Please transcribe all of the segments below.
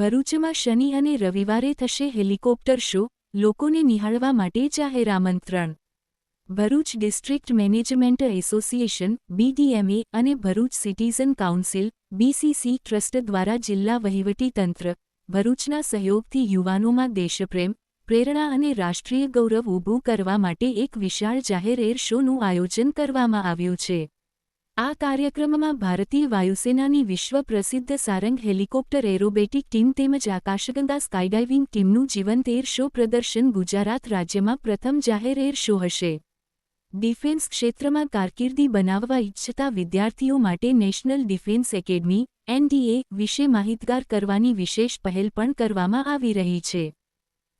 ભરૂચમાં શનિ અને રવિવારે થશે હેલિકોપ્ટર શો, લોકોને નિહાળવા માટે જાહેર આમંત્રણ. Bharuch district management association (BDMA) અને Bharuch citizen council (BCC) trust દ્વારા જિલ્લા વહીવટીતંત્ર, ભરૂચના સહયોગથી યુવાનોમાં દેશપ્રેમ, પ્રેરણા અને રાષ્ટ્રીય ગૌરવ ઊભું કરવા માટે એક વિશાળ જાહેર એર શોનું આયોજન કરવામાં આવ્યું છે. આ કાર્યક્રમમાં ભારતીય વાયુસેનાની વિશ્વ પ્રસિદ્ધ સારંગ હેલિકોપ્ટર એરોબેટિક ટીમ તેમજ આકાશગંગા સ્કાયડાઇવિંગ ટીમનું જીવંત એર શો પ્રદર્શન ગુજરાત રાજ્યમાં પ્રથમ જાહેર એર શો હશે. ડિફેન્સ ક્ષેત્રમાં કારકિર્દી બનાવવા ઇચ્છતા વિદ્યાર્થીઓ માટે નેશનલ ડિફેન્સ એકેડમી (NDA) વિશે માહિતગાર કરવાની વિશેષ પહેલ પણ કરવામાં આવી રહી છે.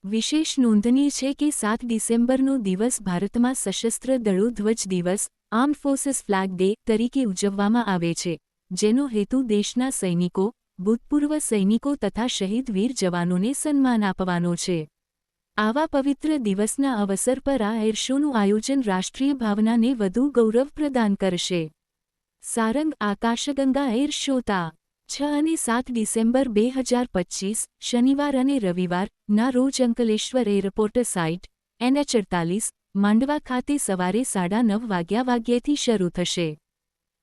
વિશેષ નોંધનીય છે કે 7 ડિસેમ્બરનો દિવસ ભારતમાં સશસ્ત્ર દળો ધ્વજ દિવસ (આર્મ્ડ ફોર્સિસ ફ્લેગ ડે) તરીકે ઉજવવામાં આવે છે, જેનો હેતુ દેશના સૈનિકો, ભૂતપૂર્વ સૈનિકો તથા શહીદ વીર જવાનોને સન્માન આપવાનો છે. આવા પવિત્ર દિવસના અવસર પર આ એર શોનું આયોજન રાષ્ટ્રીય ભાવનાને વધુ ગૌરવ પ્રદાન કરશે. સારંગ આકાશગંગા એર શો તા. 6 અને 7 ડિસેમ્બર 2025 શનિવાર અને રવિવાર ના રોજ અંકલેશ્વર એરપોર્ટ સાઇટ NH48 માંડવા ખાતે સવારે 9:30 વાગ્યાથી શરૂ થશે.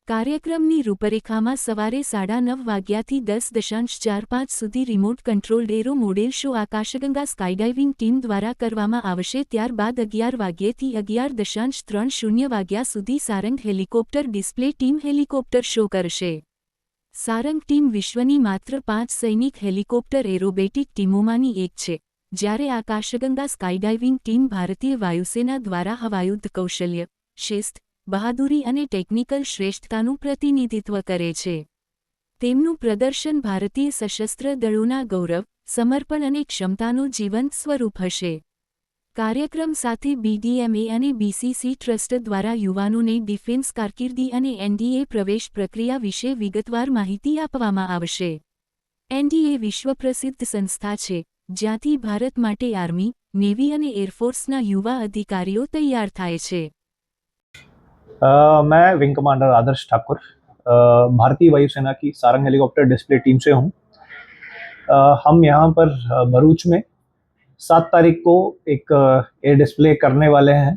કાર્યક્રમની રૂપરેખામાં સવારે 9:30 વાગ્યાથી 10:45 સુધી remote controlled aero model show Akashganga skydiving team દ્વારા કરવામાં આવશે. ત્યારબાદ 11 વાગ્યાથી 11:30 વાગ્યા સુધી Sarang helicopter display team helicopter show કરશે. સારંગ ટીમ વિશ્વની માત્ર 5 સૈનિક હેલિકોપ્ટર એરોબેટિક ટીમોમાંની એક છે, જ્યારે આકાશગંગા સ્કાયડાઇવિંગ ટીમ ભારતીય વાયુસેના દ્વારા હવાયુદ્ધ કૌશલ્ય, શિસ્ત, બહાદુરી અને ટેકનિકલ શ્રેષ્ઠતાનું પ્રતિનિધિત્વ કરે છે. તેમનું પ્રદર્શન ભારતીય સશસ્ત્ર દળોના ગૌરવ, સમર્પણ અને ક્ષમતાનું જીવંત સ્વરૂપ હશે. કાર્યક્રમ સાથે BDMA અને BCC ટ્રસ્ટ દ્વારા યુવાનોને ડિફેન્સ કારકિર્દી અને NDA પ્રવેશ પ્રક્રિયા વિશે વિગતવાર માહિતી આપવામાં આવશે. NDA વિશ્વ પ્રસિદ્ધ સંસ્થા છે, જ્યાંથી ભારત માટે આર્મી, નેવી અને એરફોર્સના યુવા અધિકારીઓ તૈયાર થાય છે. मैं विंग कमांडर आदर्श ठाकुर भारतीय वायुसेना की सारंग हेलीकॉप्टर डिस्प्ले टीम से हूँ. हम यहाँ पर भरूच में 7 तारीख को एक एयर डिस्प्ले करने वाले हैं.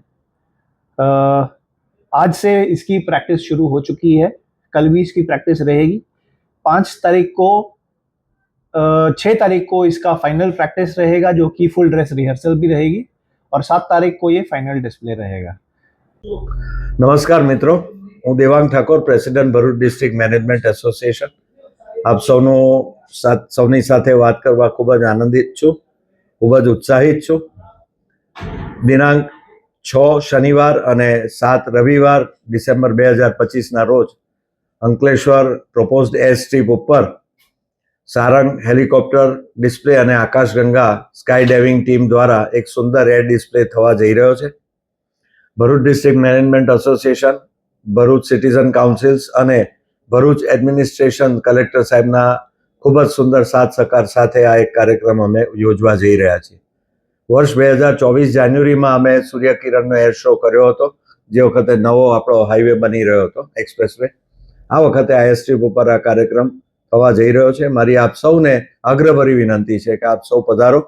आज से इसकी प्रैक्टिस शुरू हो चुकी है, कल भी इसकी प्रैक्टिस रहेगी. 5 तारीख को 6 तारीख को इसका फाइनल प्रैक्टिस रहेगा, जो कि फुल ड्रेस रिहर्सल भी रहेगी, और 7 तारीख को ये फाइनल डिस्प्ले रहेगा. નમસ્કાર મિત્રો, હું Devang Thakor, president Bharuch district management association. આપ સૌની સાથે વાત કરવા ખૂબ જ આનંદિત છું, ખૂબ જ ઉત્સાહિત છું. દિનાંક 6 શનિવાર અને 7 રવિવાર ડિસેમ્બર 2025ના રોજ અંકલેશ્વર પ્રોપોઝડ એર સ્ટ્રીપ ઉપર સારંગ હેલિકોપ્ટર ડિસ્પ્લે અને આકાશગંગા સ્કાય ડાઇવિંગ ટીમ દ્વારા એક સુંદર એર ડિસ્પ્લે થવા જઈ રહ્યો છે. Bharuch district management association, Bharuch citizen councils અને ભરૂચ એડમિનિસ્ટ્રેશન કલેક્ટર સાહેબના ખૂબ જ સુંદર સાથ સહકાર સાથે આ એક કાર્યક્રમ અમે યોજવા જઈ રહ્યા છીએ. વર્ષ 2024 જાન્યુઆરીમાં અમે સૂર્યકિરણનો એર શો કર્યો હતો, જે વખતે નવો આપણો હાઈવે બની રહ્યો હતો, એક્સપ્રેસવે. આ વખતે આ એરસ્ટ્રીપ ઉપર આ કાર્યક્રમ થવા જઈ રહ્યો છે. મારી આપ સૌને આગ્રહભરી વિનંતી છે કે આપ સૌ પધારો.